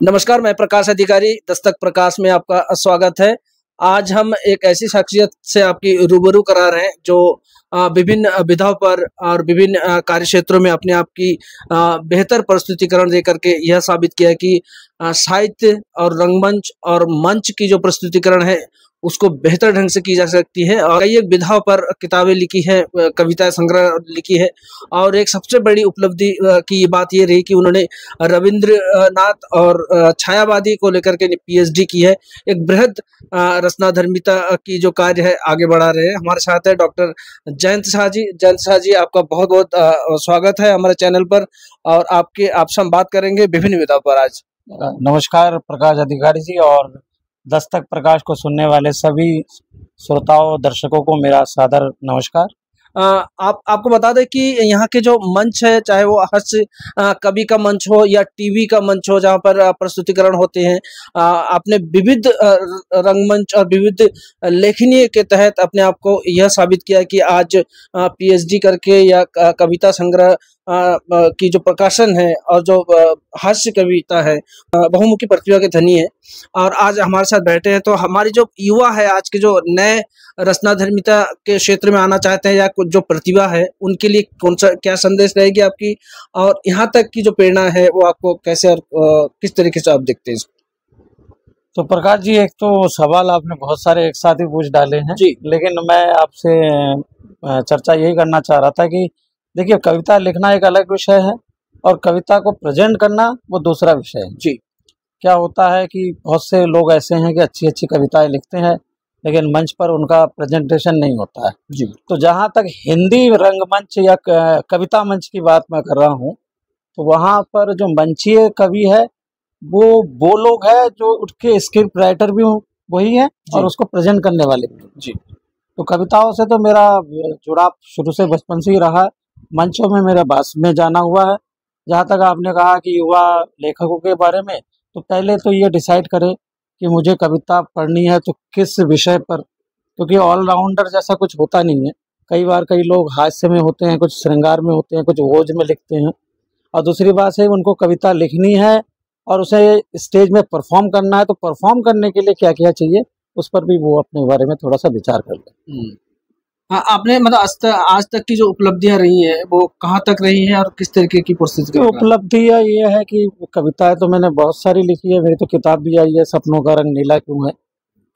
नमस्कार, मैं प्रकाश अधिकारी, दस्तक प्रकाश में आपका स्वागत है। आज हम एक ऐसी शख्सियत से आपकी रूबरू करा रहे हैं जो विभिन्न विधाओं पर और विभिन्न कार्य क्षेत्रों में अपने आप की बेहतर प्रस्तुतिकरण देकर के यह साबित किया है कि साहित्य और रंगमंच और मंच की जो प्रस्तुतिकरण है उसको बेहतर ढंग से की जा सकती है। और कई एक विधाओं पर किताबें लिखी हैं, कविता संग्रह लिखी है। और एक सबसे बड़ी उपलब्धि की बात ये रही कि उन्होंने रविंद्रनाथ और छायावादी को लेकर के पीएचडी की है। एक बृहद रचनाधर्मिता की जो कार्य है आगे बढ़ा रहे हैं। हमारे साथ है डॉक्टर जयंत शाह जी। जयंत शाह जी, आपका बहुत बहुत स्वागत है हमारे चैनल पर। और आपसे हम बात करेंगे विभिन्न विधाओं पर आज। नमस्कार प्रकाश अधिकारी जी, और दस्तक प्रकाश को सुनने वाले सभी श्रोताओं दर्शकों को मेरा सादर नमस्कार। आपको बता दें कि यहाँ के जो मंच है, चाहे वो हास्य कवि का मंच हो या टीवी का मंच हो, जहाँ पर प्रस्तुतिकरण होते हैं, आपने विविध रंगमंच और विविध लेखनी के तहत अपने आप को यह साबित किया कि आज पीएचडी करके या कविता संग्रह की जो प्रकाशन है और जो हास्य कविता है, बहुमुखी प्रतिभा के धनी है। और आज हमारे साथ बैठे हैं। तो हमारी जो युवा है, आज के जो नए रचनाधर्मिता के क्षेत्र में आना चाहते हैं या कुछ जो प्रतिभा है, उनके लिए कौन सा क्या संदेश रहेगी आपकी, और यहाँ तक की जो प्रेरणा है वो आपको कैसे और किस तरीके से आप देखते हैं इसको? तो प्रकाश जी, एक तो सवाल आपने बहुत सारे एक साथ ही पूछ डाले हैं जी, लेकिन मैं आपसे चर्चा यही करना चाह रहा था कि देखिए, कविता लिखना एक अलग विषय है और कविता को प्रेजेंट करना वो दूसरा विषय है। जी, क्या होता है कि बहुत से लोग ऐसे हैं कि अच्छी अच्छी कविताएं लिखते हैं लेकिन मंच पर उनका प्रेजेंटेशन नहीं होता है। जी, तो जहाँ तक हिंदी रंगमंच या कविता मंच की बात मैं कर रहा हूँ, तो वहाँ पर जो मंचीय कवि है वो लोग हैं जो उसके स्क्रिप्ट राइटर भी वही है और उसको प्रेजेंट करने वाले भी। जी। तो कविताओं से तो मेरा जुड़ाव शुरू से बचपन से ही रहा है। मंचों में मेरा बास में जाना हुआ है। जहाँ तक आपने कहा कि युवा लेखकों के बारे में, तो पहले तो ये डिसाइड करें कि मुझे कविता पढ़नी है तो किस विषय पर, क्योंकि ऑलराउंडर जैसा कुछ होता नहीं है। कई बार कई लोग हास्य में होते हैं, कुछ श्रृंगार में होते हैं, कुछ ओज में लिखते हैं। और दूसरी बात है, उनको कविता लिखनी है और उसे स्टेज में परफॉर्म करना है, तो परफॉर्म करने के लिए क्या क्या चाहिए उस पर भी वो अपने बारे में थोड़ा सा विचार कर लें। हाँ, आपने मतलब आज तक की जो उपलब्धियां रही है वो कहाँ तक रही है और किस तरीके की परिस्थिति? उपलब्धियाँ ये है कि कविताएं तो मैंने बहुत सारी लिखी है। मेरी तो किताब भी आई है, सपनों का रंग नीला क्यों है।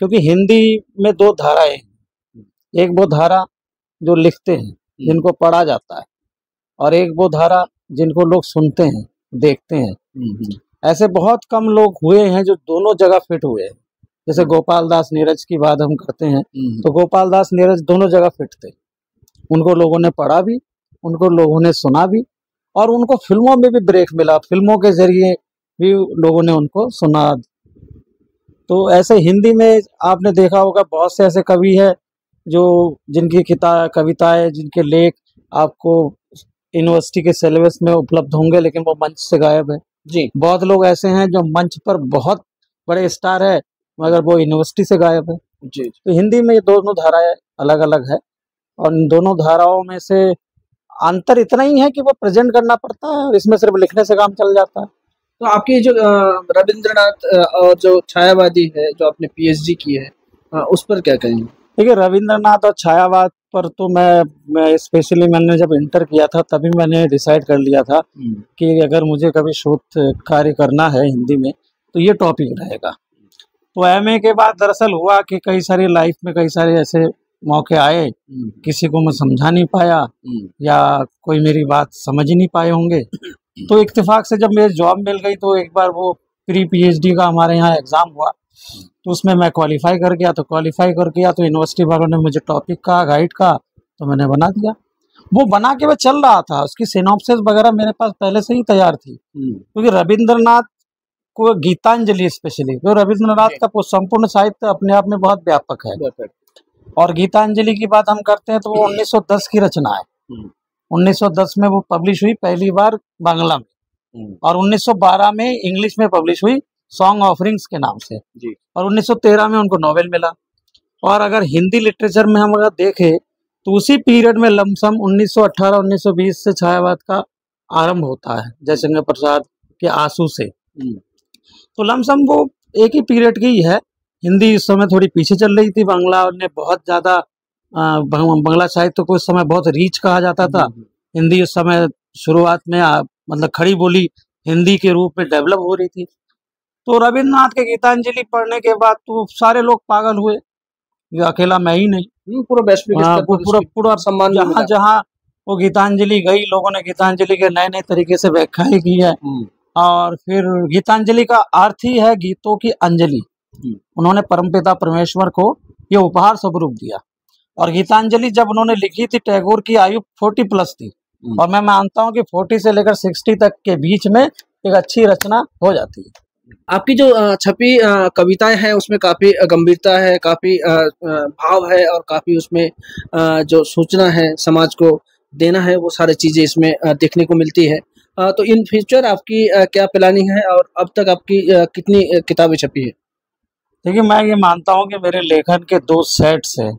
क्योंकि हिंदी में दो धाराएं हैं, एक वो धारा जो लिखते हैं जिनको पढ़ा जाता है, और एक वो धारा जिनको लोग सुनते हैं, देखते हैं। ऐसे बहुत कम लोग हुए हैं जो दोनों जगह फिट हुए हैं। जैसे गोपाल दास नीरज की बात हम करते हैं, तो गोपाल दास नीरज दोनों जगह फिट थे। उनको लोगों ने पढ़ा भी, उनको लोगों ने सुना भी, और उनको फिल्मों में भी ब्रेक मिला, फिल्मों के जरिए भी लोगों ने उनको सुना। तो ऐसे हिंदी में आपने देखा होगा बहुत से ऐसे कवि हैं जो जिनकी कविताएं, जिनके लेख आपको यूनिवर्सिटी के सिलेबस में उपलब्ध होंगे लेकिन वो मंच से गायब है। जी, बहुत लोग ऐसे हैं जो मंच पर बहुत बड़े स्टार है मगर वो यूनिवर्सिटी से गायब है। जी। तो हिंदी में ये दोनों धाराएं अलग अलग है, और इन दोनों धाराओं में से अंतर इतना ही है कि वो प्रेजेंट करना पड़ता है और इसमें सिर्फ लिखने से काम चल जाता है। तो आपकी जो रविंद्रनाथ और जो छायावादी है जो आपने पीएचडी की है, उस पर क्या कहेंगे? देखिए, रविंद्रनाथ और छायावाद पर तो मैं स्पेशली मैंने जब इंटर किया था तभी मैंने डिसाइड कर लिया था कि अगर मुझे कभी शोध कार्य करना है हिंदी में तो ये टॉपिक रहेगा। तो एमए के बाद दरअसल हुआ कि कई सारी लाइफ में कई सारे ऐसे मौके आए, किसी को मैं समझा नहीं पाया या कोई मेरी बात समझ ही नहीं पाए होंगे। तो इत्तेफाक से जब मेरी जॉब मिल गई तो एक बार वो प्री पीएचडी का हमारे यहाँ एग्ज़ाम हुआ, तो उसमें मैं क्वालिफाई कर गया। तो यूनिवर्सिटी वालों ने मुझे टॉपिक का गाइड का तो मैंने बना दिया। वो बना के मैं चल रहा था, उसकी सिनॉप्सिस वगैरह मेरे पास पहले से ही तैयार थी। क्योंकि रविंद्रनाथ को गीतांजलि स्पेशली, तो रविंद्रनाथ का संपूर्ण साहित्य अपने आप में बहुत व्यापक है। और गीतांजलि की बात हम करते हैं तो वो 1910 की रचना है। 1910 में वो पब्लिश हुई पहली बार बांग्ला में, और 1912 में इंग्लिश में पब्लिश हुई सॉन्ग ऑफरिंग्स के नाम से जी। और 1913 में उनको नोवेल मिला। और अगर हिंदी लिटरेचर में हम अगर देखें तो उसी पीरियड में लमसम 1918-1920 से छायावाद का आरंभ होता है, जयशंकर प्रसाद के आंसू से। तो लमसम वो एक ही पीरियड की ही है। हिंदी इस समय थोड़ी पीछे चल रही थी, बांग्ला ने बहुत ज़्यादा बांग्ला साहित्य को उस समय बहुत रीच कहा जाता था। हिंदी उस समय शुरुआत में मतलब खड़ी बोली हिंदी के रूप में डेवलप हो रही थी। तो रविन्द्रनाथ के गीतांजलि पढ़ने के बाद तो सारे लोग पागल हुए, ये अकेला मैं ही नहीं, पूरा वैश्विक स्तर पर पूरा पूरा सम्मान भी जहाँ मिला। जहाँ वो गीतांजलि गई, लोगों ने गीतांजलि के नए नए तरीके से व्याख्याएं की है। और फिर गीतांजलि का अर्थ ही है गीतों की अंजलि। उन्होंने परमपिता परमेश्वर को ये उपहार स्वरूप दिया। और गीतांजलि जब उन्होंने लिखी थी, टैगोर की आयु 40+ थी, और मैं मानता हूँ कि 40 से लेकर 60 तक के बीच में एक अच्छी रचना हो जाती है। आपकी जो छपी कविताएं हैं उसमें काफी गंभीरता है, काफी भाव है, और काफी उसमें जो सूचना है समाज को देना है, वो सारी चीजें इसमें देखने को मिलती है। तो इन फ्यूचर आपकी क्या प्लानिंग है, और अब तक आपकी कितनी किताबें छपी है? देखिए, मैं ये मानता हूँ कि मेरे लेखन के 2 सेट्स हैं।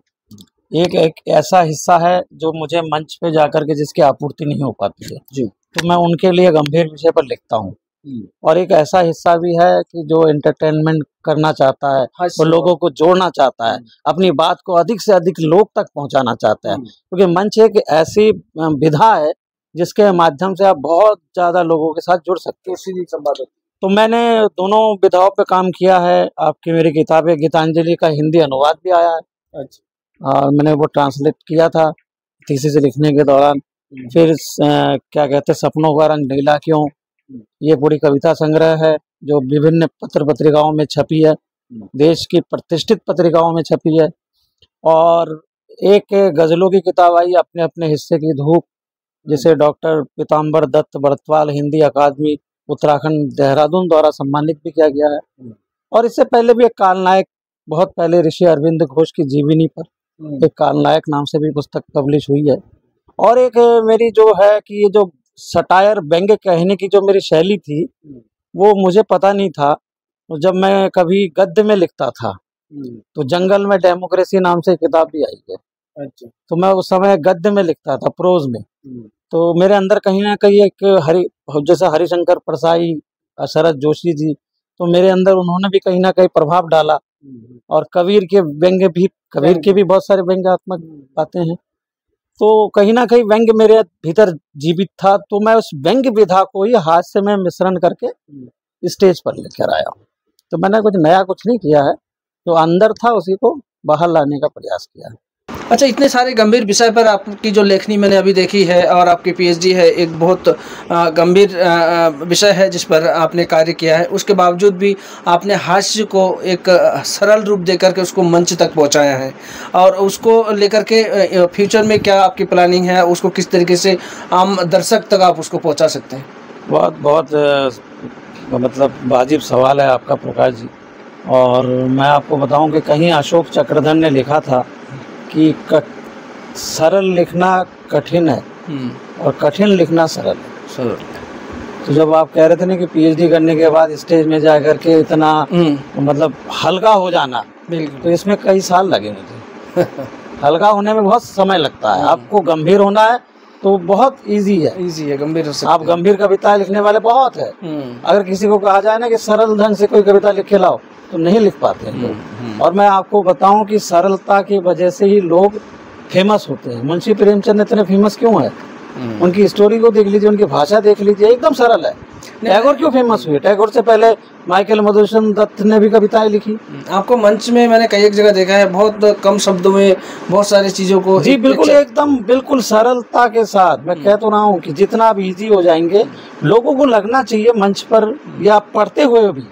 एक ऐसा हिस्सा है जो मुझे मंच पे जाकर के जिसकी आपूर्ति नहीं हो पाती है जी, तो मैं उनके लिए गंभीर विषय पर लिखता हूँ। और एक ऐसा हिस्सा भी है कि जो एंटरटेनमेंट करना चाहता है, वो लोगों को जोड़ना चाहता है, अपनी बात को अधिक से अधिक लोग तक पहुंचाना चाहता है। क्योंकि मंच एक ऐसी विधा है जिसके माध्यम से आप बहुत ज्यादा लोगों के साथ जुड़ सकते हैं। तो मैंने दोनों विधाओं पे काम किया है। आपकी मेरी किताबें गीतांजलि का हिंदी अनुवाद भी आया है। अच्छा। मैंने वो ट्रांसलेट किया था थीसिस लिखने के दौरान। फिर क्या कहते हैं, सपनों का रंग नीला क्यों, ये पूरी कविता संग्रह है जो विभिन्न पत्र पत्रिकाओं में छपी है, देश की प्रतिष्ठित पत्रिकाओं में छपी है। और एक गजलों की किताब आई अपने अपने हिस्से की धूप, जिसे डॉक्टर पीताम्बर दत्त बड़तवाल हिंदी अकादमी उत्तराखंड देहरादून द्वारा सम्मानित भी किया गया है। और इससे पहले भी एक कालनायक, बहुत पहले ऋषि अरविंद घोष की जीवनी पर एक कालनायक नाम से भी पुस्तक पब्लिश हुई है। और एक मेरी जो है कि ये जो सटायर व्यंग्य कहने की जो मेरी शैली थी, वो मुझे पता नहीं था। तो जब मैं कभी गद्य में लिखता था तो जंगल में डेमोक्रेसी नाम से किताब भी आई है। अच्छा। तो मैं उस समय गद्य में लिखता था, प्रोज में। तो मेरे अंदर कहीं ना कहीं एक जैसे हरिशंकर परसाई, शरद जोशी जी, तो मेरे अंदर उन्होंने भी कहीं ना कहीं प्रभाव डाला। और कबीर के व्यंग्य भी, कबीर के भी बहुत सारे व्यंग्यात्मक बातें हैं। तो कहीं ना कहीं व्यंग्य मेरे भीतर जीवित था। तो मैं उस व्यंग्य विधा को ही हाथ से मैं मिश्रण करके स्टेज पर लेकर आया हूँ। तो मैंने कुछ नया कुछ नहीं किया है, जो अंदर था उसी को बाहर लाने का प्रयास किया है। अच्छा, इतने सारे गंभीर विषय पर आपकी जो लेखनी मैंने अभी देखी है, और आपकी पीएचडी है, एक बहुत गंभीर विषय है जिस पर आपने कार्य किया है, उसके बावजूद भी आपने हास्य को एक सरल रूप देकर के उसको मंच तक पहुंचाया है। और उसको लेकर के फ्यूचर में क्या आपकी प्लानिंग है, उसको किस तरीके से आम दर्शक तक आप उसको पहुंचा सकते हैं? बहुत मतलब वाजिब सवाल है आपका प्रकाश जी। और मैं आपको बताऊं कि कहीं अशोक चक्रधर ने लिखा था कि सरल लिखना कठिन है और कठिन लिखना सरल है। तो जब आप कह रहे थे ना कि पीएचडी करने के बाद स्टेज में जा करके इतना मतलब हल्का हो जाना, तो इसमें कई साल लगे मुझे। हल्का होने में बहुत समय लगता है। आपको गंभीर होना है तो बहुत इजी है गंभीर। आप गंभीर कविता लिखने वाले बहुत है। अगर किसी को कहा जाए ना कि सरल ढंग से कोई कविता लिख के लाओ, तो नहीं लिख पाते हैं लोग। और मैं आपको बताऊं कि सरलता की वजह से ही लोग फेमस होते हैं। मुंशी प्रेमचंद इतने फेमस क्यों है? उनकी स्टोरी को देख लीजिए, उनकी भाषा देख लीजिए, एकदम सरल है। टैगोर क्यों फेमस हुए? टैगोर से पहले माइकल मधुसूदन दत्त ने भी कविताएं लिखी। आपको मंच में मैंने कई एक जगह देखा है, बहुत कम शब्दों में बहुत सारी चीजों को। जी बिल्कुल, एकदम बिल्कुल सरलता के साथ। मैं कह तो रहा हूँ कि जितना आप इजी हो जाएंगे, लोगों को लगना चाहिए मंच पर या पढ़ते हुए भी,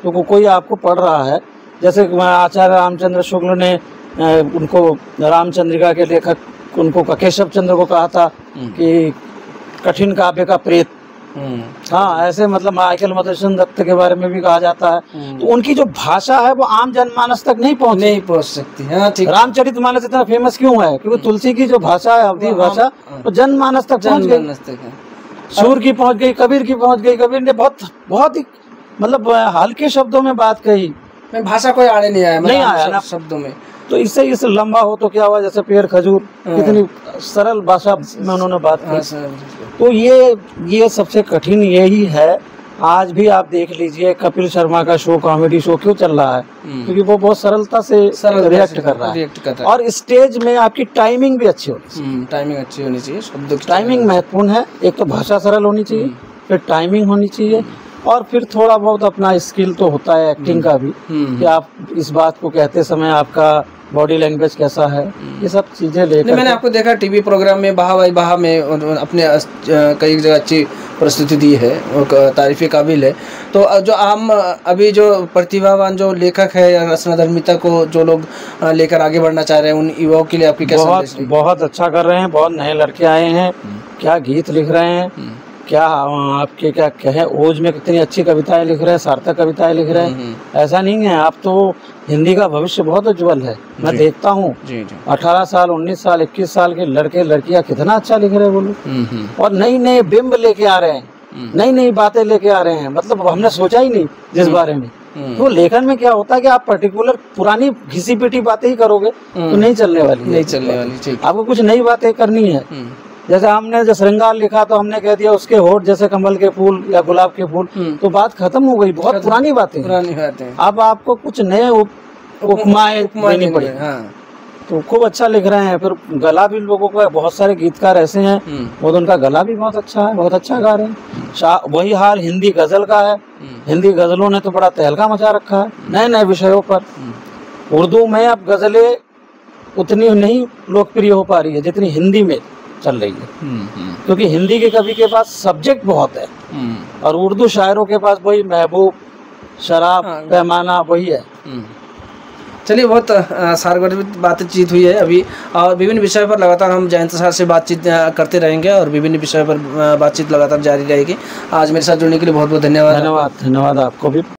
तो कोई आपको पढ़ रहा है। जैसे आचार्य रामचंद्र शुक्ल ने उनको रामचंद्रिका के लेखक उनको केशव चंद्र को कहा था कि कठिन काव्य का प्रेत। हाँ, ऐसे मतलब माइकल मधुसूदन दत्त के बारे में भी कहा जाता है। तो उनकी जो भाषा है वो आम जनमानस तक नहीं पहुंच सकती। हाँ, ठीक। रामचरितमानस इतना फेमस क्यों है? क्योंकि तुल्सी की जो भाषा है, अवधी भाषा, वो जनमानस तक पहुंच गई। सूर की पहुंच गई, कबीर की पहुंच गई। कबीर ने बहुत ही मतलब हल्के शब्दों में बात कही, भाषा कोई आने नहीं आया, नहीं आया ना शब्दों में। तो इससे इस लंबा हो तो क्या हुआ, जैसे पेड़ खजूर, कितनी सरल भाषा में उन्होंने बात की। तो ये सबसे कठिन यही है आज भी आप देख लीजिए कपिल शर्मा का शो, कॉमेडी शो क्यों चल रहा है, क्योंकि वो बहुत सरलता से रिएक्ट कर रहा है। और स्टेज में आपकी टाइमिंग भी अच्छी होनी चाहिए। टाइमिंग अच्छी होनी चाहिए, शब्दों की टाइमिंग महत्वपूर्ण है। एक तो भाषा सरल होनी चाहिए, फिर टाइमिंग होनी चाहिए, और फिर थोड़ा बहुत अपना स्किल तो होता है एक्टिंग का भी, कि आप इस बात को कहते समय आपका बॉडी लैंग्वेज कैसा है, ये सब चीजें लेकर। मैंने आपको देखा टीवी प्रोग्राम में बहा भाई बहा में अपने कई जगह अच्छी प्रस्तुति दी है और तारीफ़ काबिल है। तो जो आम अभी जो प्रतिभावान जो लेखक है या रचनाधर्मिता को जो लोग लेकर आगे बढ़ना चाह रहे हैं, उन युवाओं के लिए आपकी क्या संदेश है? बहुत अच्छा कर रहे हैं, बहुत नए लड़के आए हैं, क्या गीत लिख रहे हैं, क्या आपके क्या कहें, ओज में कितनी अच्छी कविताएं लिख रहे हैं, सार्थक कविताएं लिख रहे हैं। ऐसा नहीं है, आप तो हिंदी का भविष्य बहुत उज्जवल है। मैं देखता हूँ 18 साल 19 साल 21 साल के लड़के लड़कियां कितना अच्छा लिख रहे हैं वो लोग, और नई नई बिंब लेके आ रहे हैं, नई नई बातें लेके आ रहे हैं, मतलब हमने सोचा ही नहीं जिस बारे में। तो लेखन में क्या होता है कि आप पर्टिकुलर पुरानी घिसी पिटी बातें ही करोगे तो नहीं चलने वाली, नहीं चलने वाली। आपको कुछ नई बातें करनी है। जैसे हमने जो श्रृंगार लिखा तो हमने कह दिया उसके होठ जैसे कमल के फूल या गुलाब के फूल, तो बात खत्म हो गई, बहुत पुरानी बातें। अब आपको कुछ नए उपमाएं देनी पड़ी। तो खूब अच्छा लिख रहे हैं। फिर गला भी लोगों का, बहुत सारे गीतकार ऐसे हैं वो तो उनका गला भी बहुत अच्छा है, बहुत अच्छा गा रहे हैं। वही हाल हिंदी गजल का है, हिंदी गजलों ने तो बड़ा तहलका मचा रखा है नए नए विषयों पर। उर्दू में अब गजलें उतनी नहीं लोकप्रिय हो पा रही है जितनी हिंदी में चल रही है, क्योंकि हिंदी के कवि के पास सब्जेक्ट बहुत है और उर्दू शायरों के पास वही महबूब, शराब, पैमाना वही है। चलिए, बहुत सारगर्भित बातचीत हुई है अभी, और विभिन्न विषयों पर लगातार हम जयंत सर से बातचीत करते रहेंगे और विभिन्न विषयों पर बातचीत लगातार जारी रहेगी। आज मेरे साथ जुड़ने के लिए बहुत बहुत धन्यवाद। धन्यवाद आपको भी।